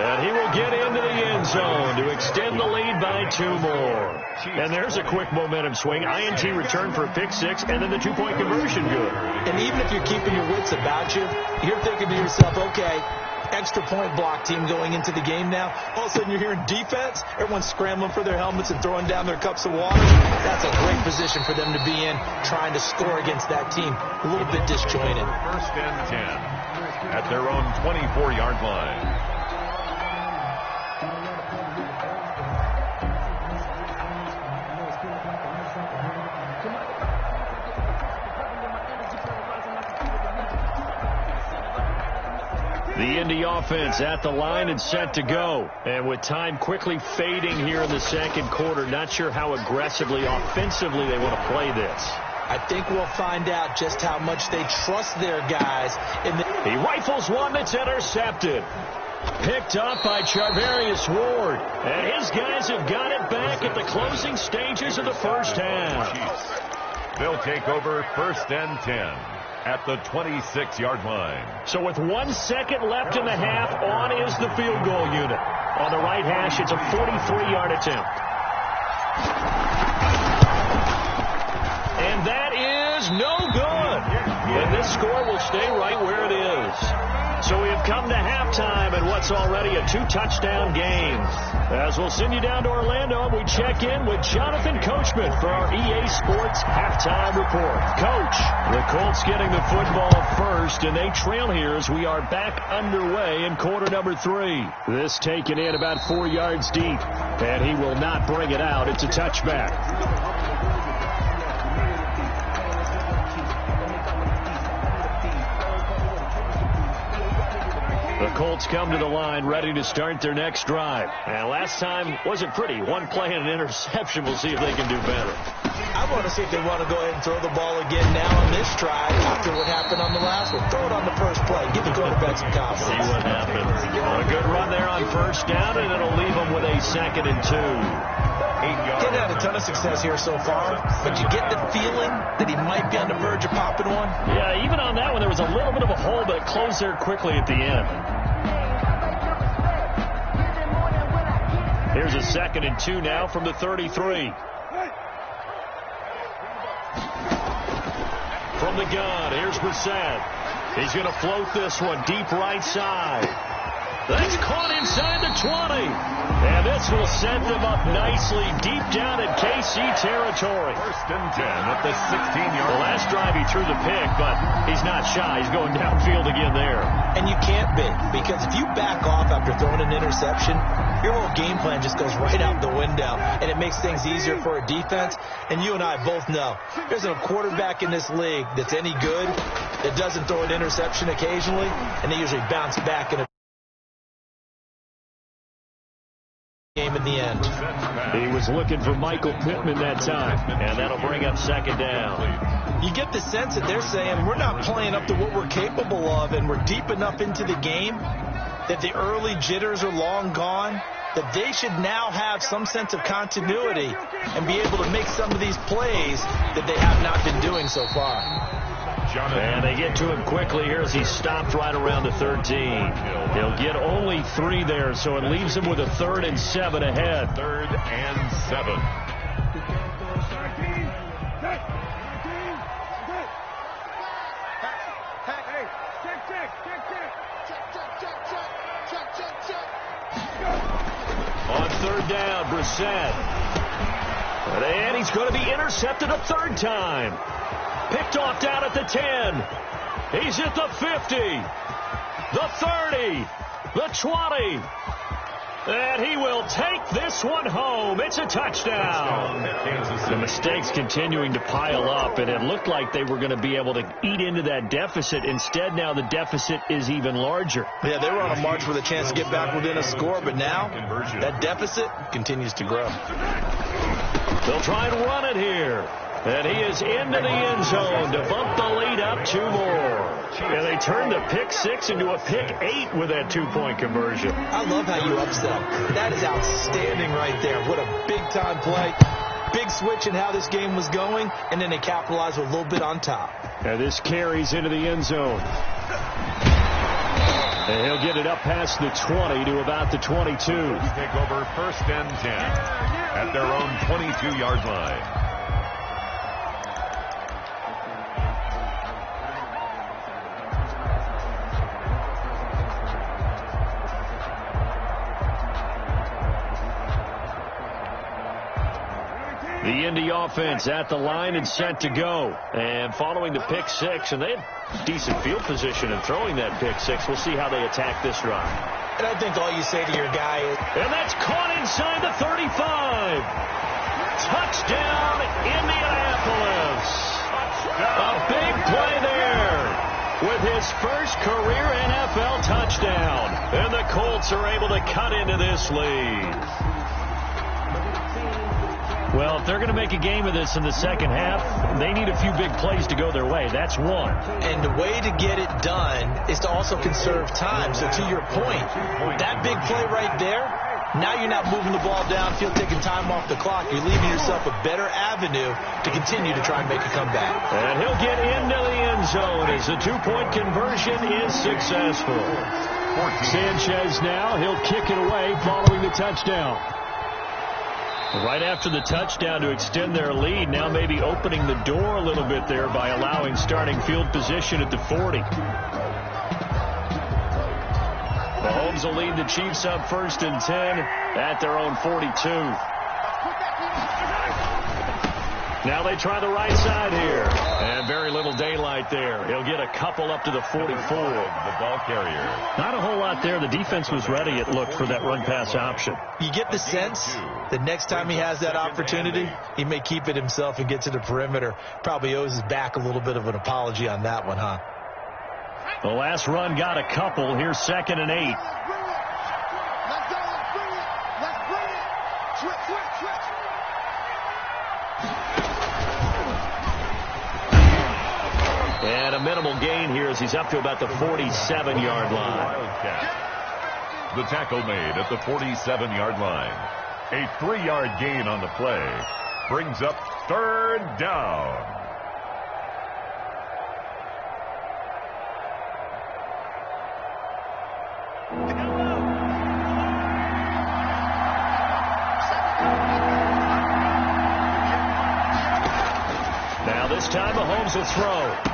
And he will get into the end zone to extend the lead by 2 more. And there's a quick momentum swing. INT return for a pick 6, and then the 2-point conversion good. And even if you're keeping your wits about you, you're thinking to yourself, okay, extra point block team going into the game now. All of a sudden you're hearing defense. Everyone's scrambling for their helmets and throwing down their cups of water. That's a great position for them to be in, trying to score against that team. A little bit disjointed. First and 10 at their own 24-yard line. The Indy offense at the line and set to go. And with time quickly fading here in the second quarter, not sure how aggressively, offensively they want to play this. I think we'll find out just how much they trust their guys. He rifles one that's intercepted. Picked up by Charvarius Ward. And his guys have got it back at the closing stages of the first half. They'll take over first and 10. At the 26-yard line. So with 1 second left in the half, on is the field goal unit. On the right hash, it's a 43-yard attempt. And that is no good. And this score will stay right where it is. So we have come to halftime in what's already a 2-touchdown game. As we'll send you down to Orlando, we check in with Jonathan Coachman for our EA Sports Halftime Report. Coach, the Colts getting the football first, and they trail here as we are back underway in quarter number 3. This taken in about 4 yards deep, and he will not bring it out. It's a touchback. The Colts come to the line ready to start their next drive. And last time wasn't pretty. One play and an interception. We'll see if they can do better. I want to see if they want to go ahead and throw the ball again now on this drive after what happened on the last one. Throw it on the first play. Give the quarterback some confidence. See what happens. A good run there on first down, and it'll leave them with a 2nd and 2. Getting had a ton of success here so far, but you get the feeling that he might be on the verge of popping one. Yeah, even on that one, there was a little bit of a hole, but it closed there quickly at the end. Here's a 2nd and 2 now from the 33. From the gun, here's Brissett. He's going to float this one deep right side. That's caught inside the 20. And this will set them up nicely deep down in KC territory. First and 10 at the 16-yard line. The last drive he threw the pick, but he's not shy. He's going downfield again there. And you can't be, because if you back off after throwing an interception, your whole game plan just goes right out the window, and it makes things easier for a defense. And you and I both know there's a quarterback in this league that's any good that doesn't throw an interception occasionally, and they usually bounce back in a game in the end. He was looking for Michael Pittman that time, and that'll bring up 2nd down. You get the sense that they're saying we're not playing up to what we're capable of, and we're deep enough into the game that the early jitters are long gone, that they should now have some sense of continuity and be able to make some of these plays that they have not been doing so far. And they get to him quickly here as he stopped right around the 13. He'll get only 3 there, so it leaves him with a 3rd and 7 ahead. 3rd and 7. On 3rd down, Brissett. And he's going to be intercepted a 3rd time. Picked off down at the 10. He's at the 50. The 30. The 20. And he will take this one home. It's a touchdown. The mistakes continuing to pile up, and it looked like they were going to be able to eat into that deficit. Instead, now the deficit is even larger. Yeah, they were on a march with a chance to get back within a score, but now that deficit continues to grow. They'll try and run it here. And he is into the end zone to bump the lead up 2 more. And they turn the pick 6 into a pick 8 with that 2-point conversion. I love how you upsell. That is outstanding right there. What a big-time play. Big switch in how this game was going, and then they capitalized with a little bit on top. And this carries into the end zone. And he'll get it up past the 20 to about the 22. Take over 1st and 10 at their own 22-yard line. The Indy offense at the line and set to go. And following the pick six, and they had decent field position in throwing that pick six. We'll see how they attack this run. And I think all you say to your guy is... And that's caught inside the 35. Touchdown, Indianapolis. A big play there with his first career NFL touchdown. And the Colts are able to cut into this lead. Well, if they're going to make a game of this in the second half, they need a few big plays to go their way. That's one. And the way to get it done is to also conserve time. So to your point, that big play right there, now you're not moving the ball downfield, taking time off the clock. You're leaving yourself a better avenue to continue to try and make a comeback. And he'll get into the end zone as the two-point conversion is successful. Sanchez now, he'll kick it away following the touchdown. Right after the touchdown to extend their lead, now maybe opening the door a little bit there by allowing starting field position at the 40. Mahomes will lead the Chiefs up 1st and 10 at their own 42. Now they try the right side here. And very little daylight there. He'll get a couple up to the 44. The ball carrier. Not a whole lot there. The defense was ready, it looked, for that run-pass option. You get the sense that next time he has that opportunity, he may keep it himself and get to the perimeter. Probably owes his back a little bit of an apology on that one, huh? The last run got a couple. Here's 2nd and 8. And a minimal gain here as he's up to about the 47-yard line. The tackle made at the 47-yard line. A 3-yard gain on the play brings up 3rd down. Now this time Mahomes will throw.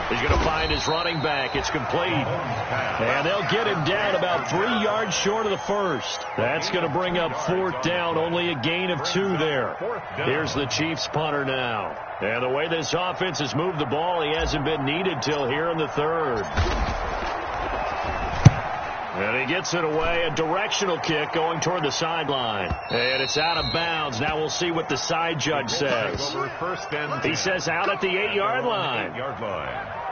He's going to find his running back. It's complete. And they'll get him down about 3 yards short of the first. That's going to bring up 4th down. Only a gain of 2 there. Here's the Chiefs punter now. And the way this offense has moved the ball, he hasn't been needed till here in the 3rd. And he gets it away. A directional kick going toward the sideline. And it's out of bounds. Now we'll see what the side judge says. He says out at the 8-yard line.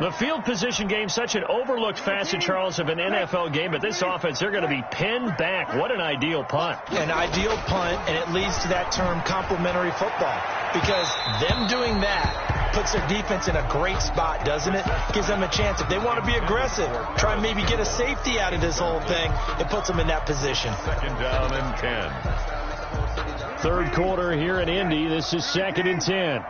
The field position game, such an overlooked facet, Charles, of an NFL game. But this offense, they're going to be pinned back. What an ideal punt. An ideal punt, and it leads to that term complementary football. Because them doing that puts their defense in a great spot, doesn't it? Gives them a chance. If they want to be aggressive, try and maybe get a safety out of this whole thing, it puts them in that position. 2nd down and 10. 3rd quarter here in Indy. This is 2nd and 10.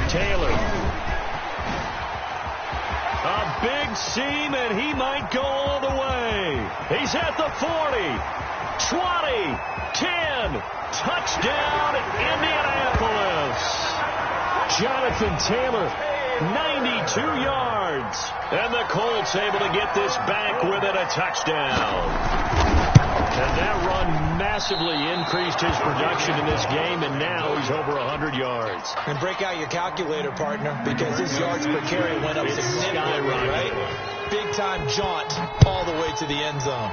Taylor. A big seam, and he might go all the way. He's at the 40, 20, 10. Touchdown, Indianapolis. Jonathan Taylor, 92 yards. And the Colts able to get this back with it, a touchdown. And that run massively increased his production in this game, and now he's over 100 yards. And break out your calculator, partner, because his yards per carry went up significantly, right? Big-time jaunt all the way to the end zone.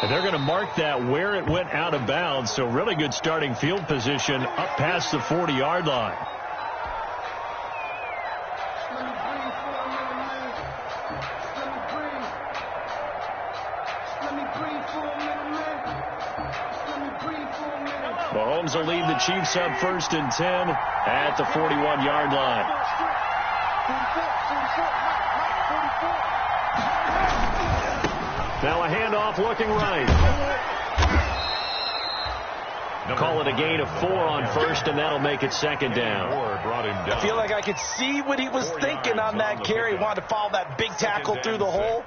And they're going to mark that where it went out of bounds, so really good starting field position up past the 40-yard line. Mahomes will lead the Chiefs up 1st and 10 at the 41-yard line. Now a handoff looking right. Call it a gain of 4 on first, and that'll make it second down. I feel like I could see what he was thinking on that carry. Wanted to follow that big tackle through the hole.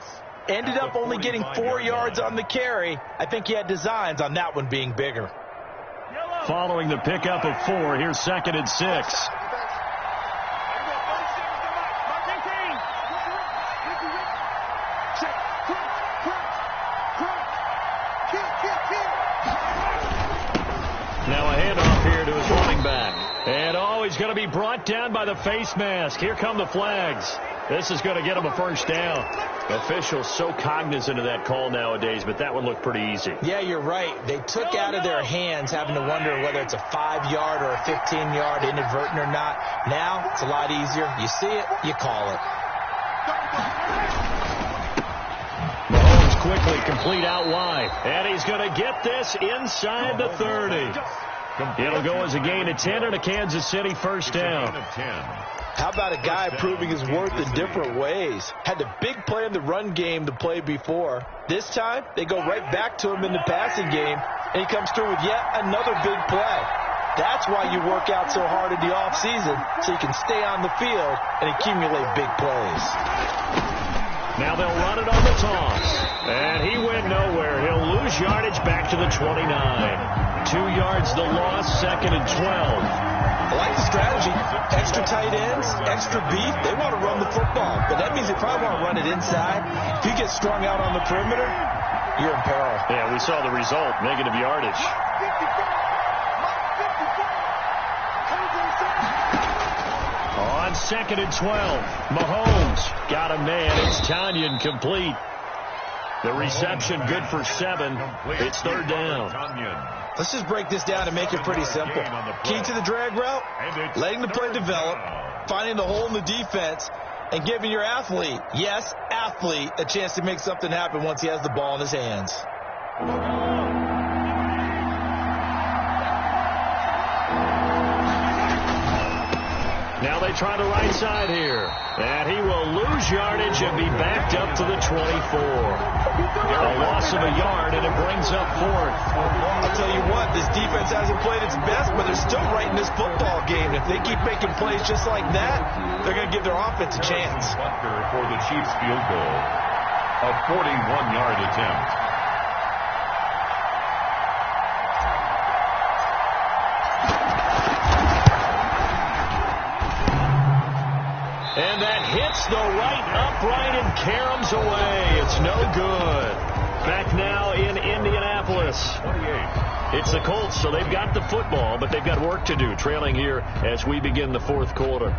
Ended up only getting 4 yards on the carry. I think he had designs on that one being bigger. Following the pickup of 4, here's 2nd and 6. Now a handoff here to his running back. And he's going to be brought down by the face mask. Here come the flags. This is going to get him a first down. Officials so cognizant of that call nowadays, but that one looked pretty easy. Yeah, you're right. They took out of their hands having to wonder whether it's a 5-yard or a 15-yard inadvertent or not. Now it's a lot easier. You see it, you call it. Mahomes quickly complete out wide, and he's going to get this inside the 30. It'll go as a gain of 10 and a Kansas City first down. How about a guy proving his worth in different ways? Had the big play in the run game to play before. This time, they go right back to him in the passing game, and he comes through with yet another big play. That's why you work out so hard in the offseason, so you can stay on the field and accumulate big plays. Now they'll run it on the toss. And he went nowhere. He'll lose yardage back to the 29. 2 yards the loss, 2nd and 12. I like the strategy. Extra tight ends, extra beef. They want to run the football, but that means they probably want to run it inside. If you get strung out on the perimeter, you're in peril. Yeah, we saw the result, negative yardage. On 2nd and 12, Mahomes got a man. It's Tanyan complete. The reception good for 7. It's 3rd down. Let's just break this down and make it pretty simple. Key to the drag route, letting the play develop, finding the hole in the defense, and giving your athlete, yes, athlete, a chance to make something happen once he has the ball in his hands. Now they try the right side here. And he will lose yardage and be backed up to the 24. A loss of a yard, and it brings up 4th. I'll tell you what, this defense hasn't played its best, but they're still right in this football game. If they keep making plays just like that, they're going to give their offense a chance. For the Chiefs field goal, a 41-yard attempt. And that hits the right upright and caroms away. It's no good. Back now in Indianapolis. 28. It's the Colts, so they've got the football, but they've got work to do, trailing here as we begin the 4th quarter.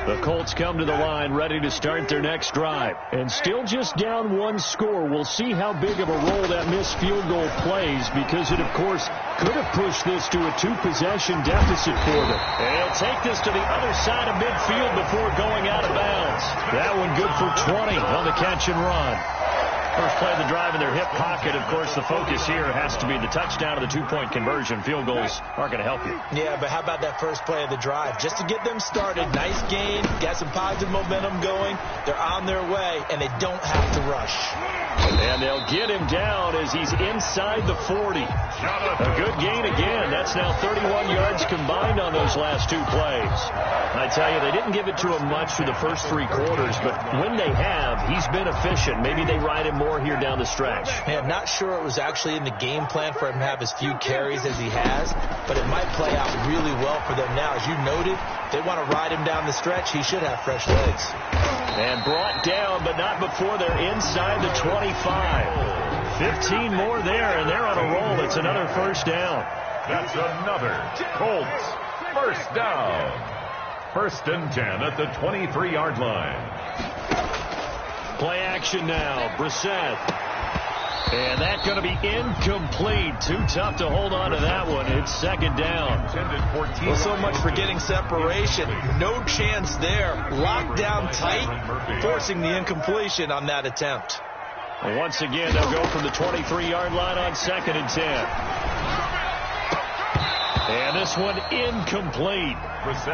The Colts come to the line ready to start their next drive. And still just down 1 score. We'll see how big of a role that missed field goal plays, because it, of course, could have pushed this to a 2-possession deficit for them. And he'll take this to the other side of midfield before going out of bounds. That one good for 20 on the catch and run. First play of the drive in their hip pocket. Of course, the focus here has to be the touchdown of the 2-point conversion. Field goals aren't going to help you. Yeah, but how about that first play of the drive? Just to get them started, nice gain, got some positive momentum going. They're on their way, and they don't have to rush. And they'll get him down as he's inside the 40. A good gain again. That's now 31 yards combined on those last 2 plays. I tell you, they didn't give it to him much for the first 3 quarters, but when they have, he's been efficient. Maybe they ride him more here down the stretch. Yeah, I'm not sure it was actually in the game plan for him to have as few carries as he has, but it might play out really well for them now. As you noted, if they want to ride him down the stretch, he should have fresh legs. And brought down, but not before they're inside the 25. 15 more there, and they're on a roll. It's another first down. That's another Colts first down. 1st and 10 at the 23-yard line. Play action now. Brissett. And that's going to be incomplete. Too tough to hold on to that one. It's 2nd down. Well, so much for getting separation. No chance there. Locked down tight, forcing the incompletion on that attempt. And once again, they'll go from the 23-yard line on 2nd and 10. And this one incomplete.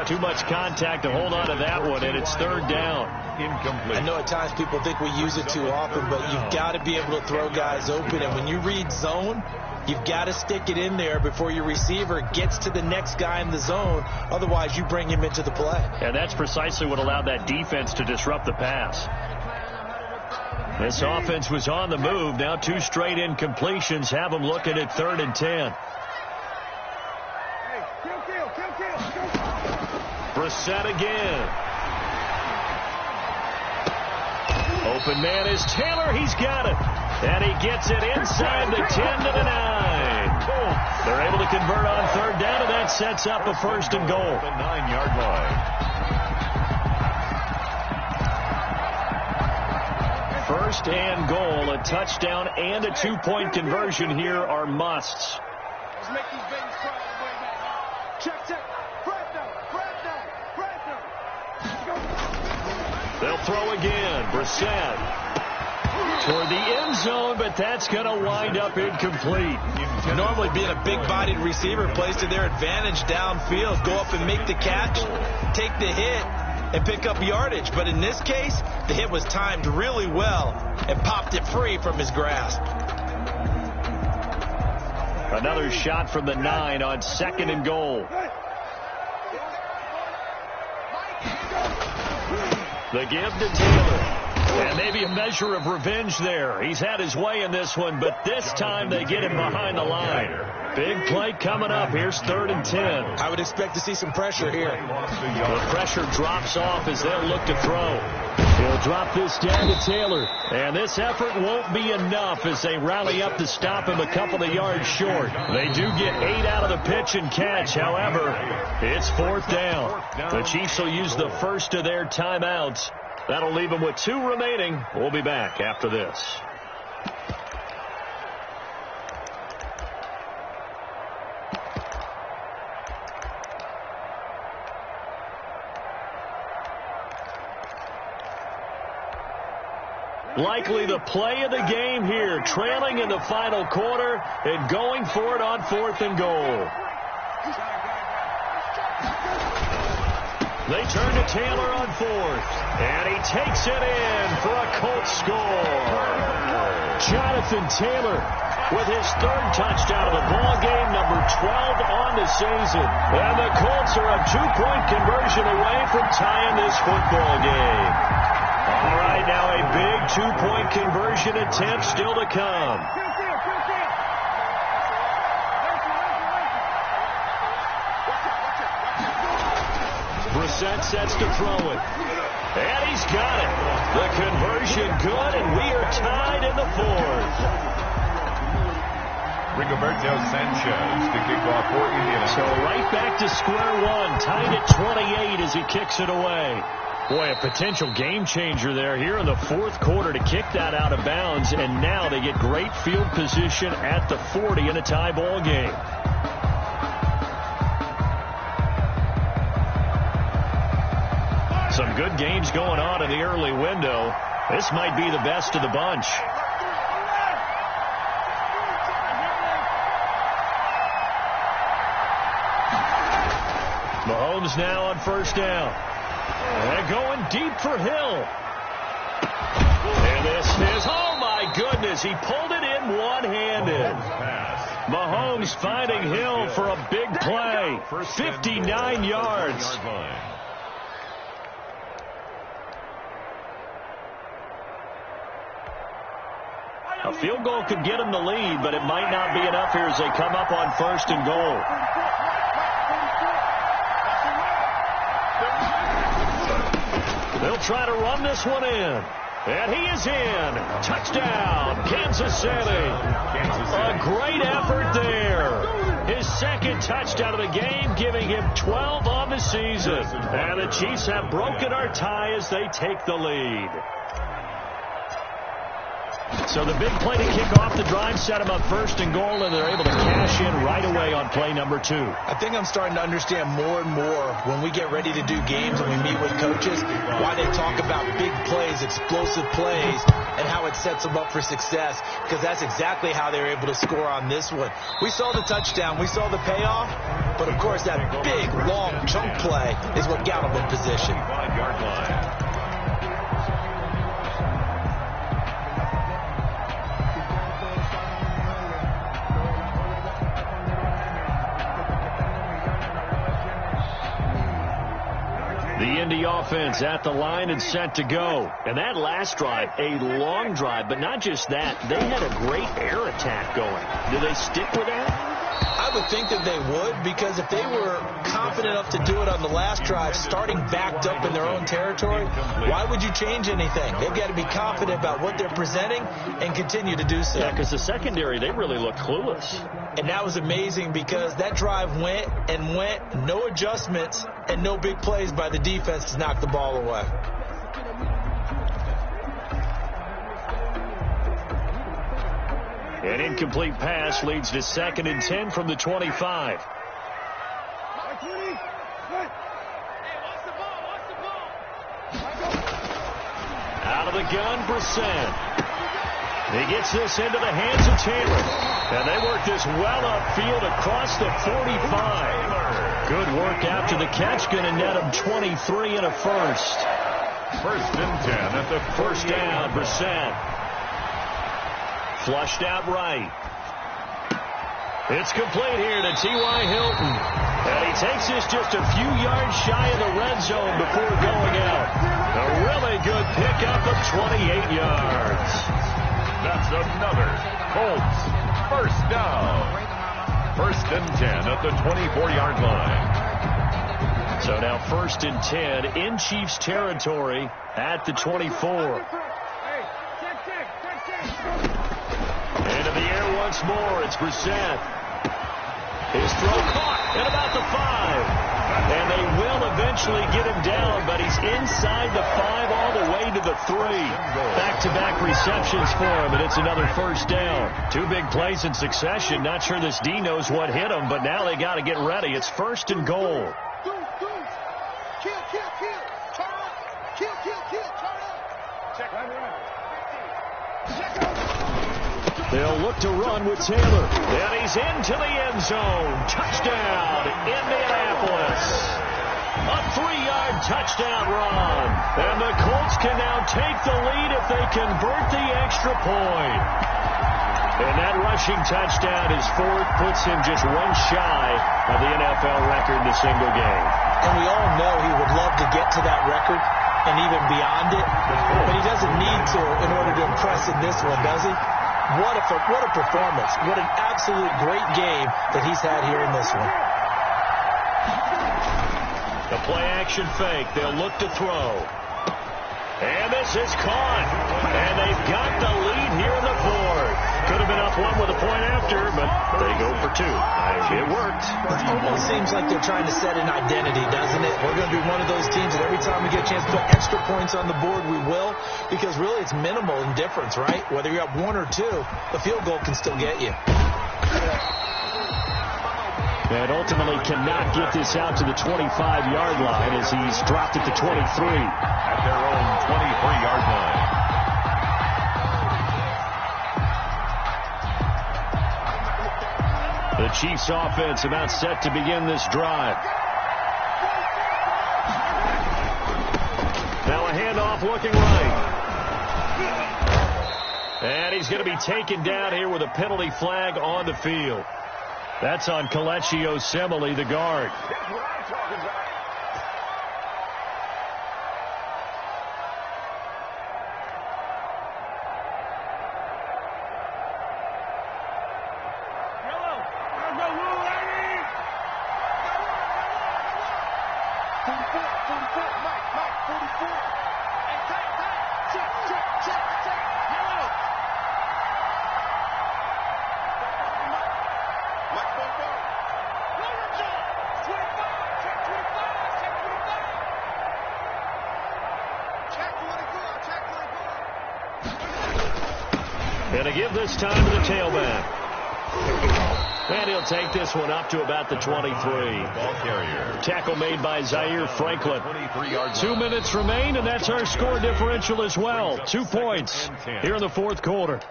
Too much contact to hold on to that one, and it's third down. Incomplete. I know at times people think we use it too often, but you've got to be able to throw guys open. And when you read zone, you've got to stick it in there before your receiver gets to the next guy in the zone. Otherwise, you bring him into the play. And that's precisely what allowed that defense to disrupt the pass. This offense was on the move. Now 2 straight incompletions have them looking at 3rd and 10. Brissett again. Open man is Taylor. He's got it. And he gets it inside the 10 to the 9. They're able to convert on 3rd down, and that sets up a 1st and goal. The 9-yard line. 1st and goal. A touchdown and a 2-point conversion here are musts. Let's make these babies cry on the way back. Check. They'll throw again. Brissett toward the end zone, but that's going to wind up incomplete. Normally being a big-bodied receiver plays to their advantage downfield. Go up and make the catch, take the hit, and pick up yardage. But in this case, the hit was timed really well and popped it free from his grasp. Another shot from the 9 on 2nd and goal. The give to Taylor. And maybe a measure of revenge there. He's had his way in this one, but this time they get him behind the line. Big play coming up. Here's 3rd and 10. I would expect to see some pressure here. The pressure drops off as they'll look to throw. He'll drop this down to Taylor. And this effort won't be enough as they rally up to stop him a couple of yards short. They do get 8 out of the pitch and catch. However, it's 4th down. The Chiefs will use the first of their timeouts. That'll leave them with 2 remaining. We'll be back after this. Likely the play of the game here, trailing in the final quarter and going for it on 4th and goal. They turn to Taylor on 4th, and he takes it in for a Colts score. Jonathan Taylor with his 3rd touchdown of the ball game, number 12 on the season. And the Colts are a 2-point conversion away from tying this football game. All right, now a big 2-point conversion attempt still to come. Brissett sets to throw it. And he's got it. The conversion good, and we are tied in the 4th. Rigoberto Sanchez to kick off for Indianapolis. So right back to square one, tied at 28 as he kicks it away. Boy, a potential game changer there here in the 4th quarter to kick that out of bounds, and now they get great field position at the 40 in a tie ball game. Some good games going on in the early window. This might be the best of the bunch. Mahomes now on 1st down. And going deep for Hill. And this is, oh my goodness, he pulled it in one-handed. Mahomes finding Hill for a big play. 59 yards. A field goal could get him the lead, but it might not be enough here as they come up on 1st and goal. They'll try to run this one in. And he is in. Touchdown, Kansas City. A great effort there. His 2nd touchdown of the game, giving him 12 on the season. And the Chiefs have broken our tie as they take the lead. So the big play to kick off the drive set them up first and goal, and they're able to cash in right away on play number 2. I think I'm starting to understand more and more when we get ready to do games and we meet with coaches why they talk about big plays, explosive plays, and how it sets them up for success, because that's exactly how they were able to score on this one. We saw the touchdown. We saw the payoff. But, of course, that big, long chunk play is what got them in position. 5-yard line. The Indy offense at the line and set to go. And that last drive, a long drive, but not just that. They had a great air attack going. Do they stick with that? I would think that they would, because if they were confident enough to do it on the last drive, starting backed up in their own territory, why would you change anything? They've got to be confident about what they're presenting and continue to do so. Yeah, because the secondary, they really look clueless. And that was amazing because that drive went and went, no adjustments and no big plays by the defense to knock the ball away. An incomplete pass leads to 2nd and 10 from the 25. Out of the gun, Brissett. He gets this into the hands of Taylor. And they work this well upfield across the 45. Good work after the catch. Going to net him 23 and a first. 1st and 10 at the First down, Brissett. Flushed out right. It's complete here to T.Y. Hilton. And he takes this just a few yards shy of the red zone before going out. A really good pickup of 28 yards. That's another Colts first down. 1st and 10 at the 24-yard line. So now 1st and 10 in Chiefs territory at the 24. Into the air once more. It's Brissett. His throw caught at about the 5. And they will eventually get him down, but he's inside the 5 all the way to the 3. Back-to-back receptions for him, and it's another first down. 2 big plays in succession. Not sure this D knows what hit him, but now they got to get ready. It's 1st and goal. They'll look to run with Taylor. And he's into the end zone. Touchdown, Indianapolis. A 3-yard touchdown run. And the Colts can now take the lead if they convert the extra point. And that rushing touchdown is 4th, puts him just one shy of the NFL record in a single game. And we all know he would love to get to that record and even beyond it. But he doesn't need to in order to impress in this one, does he? What a performance. What an absolute great game that he's had here in this one. The play-action fake. They'll look to throw. And this is caught. And they've got the lead here in the 4th. Could have been up 1 with a point after, but they go for 2. It worked. It almost seems like they're trying to set an identity, doesn't it? We're going to be one of those teams that every time we get a chance to put extra points on the board, we will. Because really it's minimal in difference, right? Whether you're up 1 or 2, the field goal can still get you. And ultimately cannot get this out to the 25-yard line as he's dropped at the 23. At their own 23-yard line. The Chiefs offense about set to begin this drive. Now a handoff looking right. And he's going to be taken down here with a penalty flag on the field. That's on Kelechi Osemele, the guard. That's what I'm talking about. Gonna give this time to the tailback. And he'll take this one up to about the 23. Ball carrier. Tackle made by Zaire Franklin. 2 minutes remain, and that's our score differential as well. 2 points here in the fourth quarter.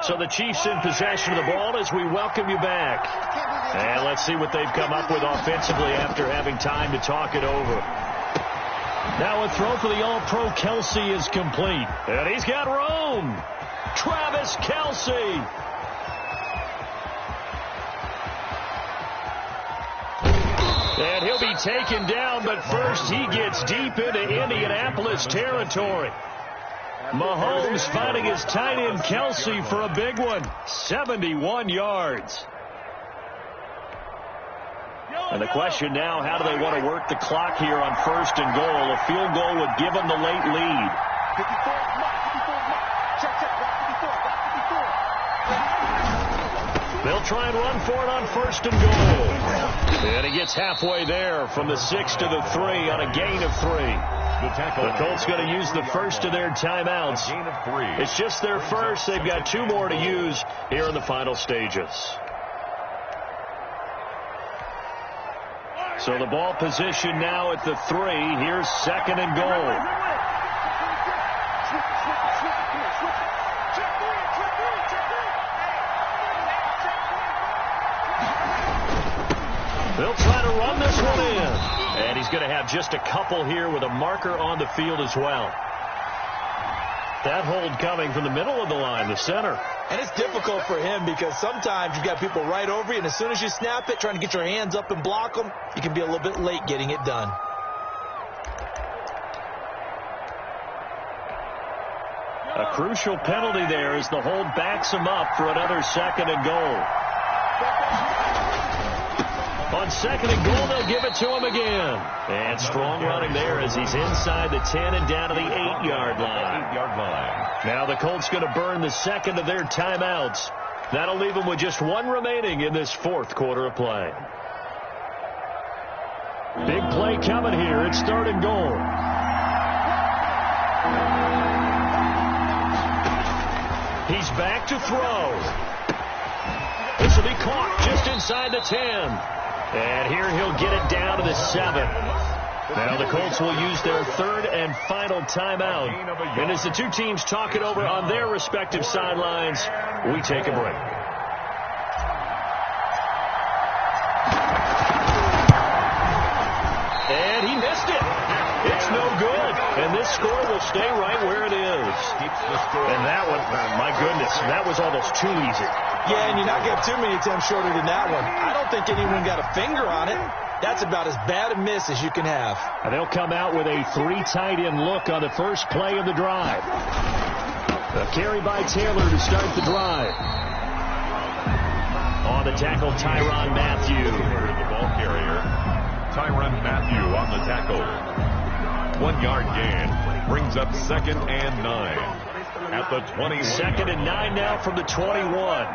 So the Chiefs in possession of the ball as we welcome you back. And let's see what they've come up with offensively after having time to talk it over. Now a throw for the All-Pro Kelce is complete. And he's got room. Travis Kelce. And he'll be taken down, but first he gets deep into Indianapolis territory. Mahomes finding his tight end Kelce for a big one. 71 yards. And the question now, how do they want to work the clock here on first and goal? A field goal would give them the late lead. They'll try and run for it on first and goal. And he gets halfway there from the 6 to the 3 on a gain of 3. The Colts going to use the first of their timeouts. It's just their first. They've got 2 more to use here in the final stages. So the ball position now at the 3. Here's second and goal. They'll try to run this one in. And he's going to have just a couple here with a marker on the field as well. That hold coming from the middle of the line, the center. And it's difficult for him because sometimes you've got people right over you, and as soon as you snap it, trying to get your hands up and block them, you can be a little bit late getting it done. A crucial penalty there as the hold backs him up for another second and goal. On second and goal, they'll give it to him again. And strong running there as he's inside the 10 and down to the 8-yard line. 8-yard line. Now the Colts going to burn the second of their timeouts. That'll leave them with just 1 remaining in this fourth quarter of play. Big play coming here. It's third and goal. He's back to throw. This will be caught just inside the 10. And here he'll get it down to the 7. Now the Colts will use their third and final timeout. And as the 2 teams talk it over on their respective sidelines, we take a break. And he missed it. It's no good. And this score will stay right where it is. And that one, my goodness, that was almost too easy. Yeah, and you're not getting too many attempts shorter than that one. I don't think anyone got a finger on it. That's about as bad a miss as you can have. And they'll come out with a 3 tight end look on the first play of the drive. A carry by Taylor to start the drive. On the tackle, Tyrann Mathieu. The ball carrier, Tyrann Mathieu on the tackle. 1-yard gain brings up second and 9 at the 20. Second and 9 now from the 21.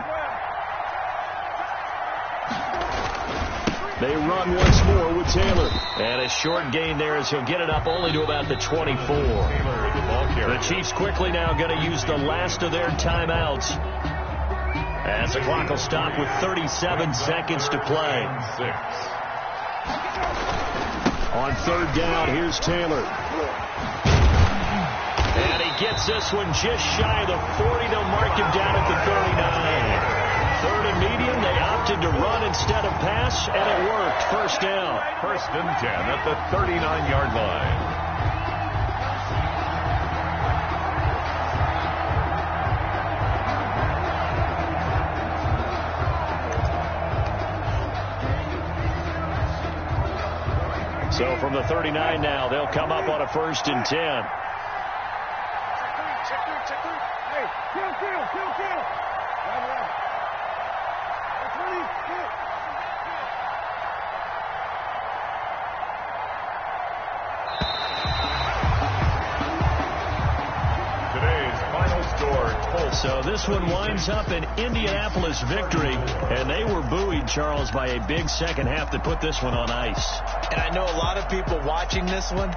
They run once more with Taylor. And a short gain there as he'll get it up only to about the 24. The Chiefs quickly now going to use the last of their timeouts. As the clock will stop with 37 seconds to play. On third down, here's Taylor. And he gets this one just shy of the 40. They'll mark him down at the 39. Third and medium, they opted to run instead of pass, and it worked. First down. First and 10 at the 39-yard line. So from the 39 now, they'll come up on a first and 10. Hey, kill. Today's final score this one winds up an Indianapolis victory, and they were buoyed, Charles, by a big second half that put this one on ice. And I know a lot of people watching this one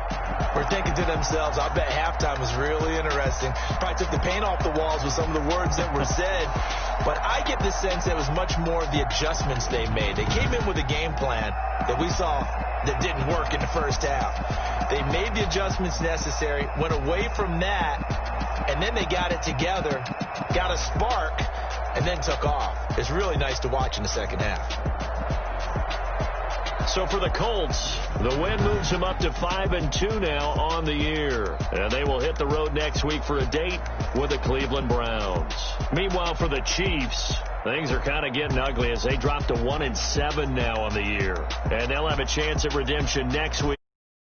were thinking to themselves, I bet halftime was really interesting. Probably took the paint off the walls with some of the words that were said. But I get the sense that it was much more the adjustments they made. They came in with a game plan that we saw that didn't work in the first half. They made the adjustments necessary, went away from that, and then they got it together, got a spark, and then took off. It's really nice to watch in the second half. So for the Colts, the win moves them up to 5-2 now on the year. And they will hit the road next week for a date with the Cleveland Browns. Meanwhile, for the Chiefs, things are kind of getting ugly as they drop to 1-7 now on the year. And they'll have a chance at redemption next week.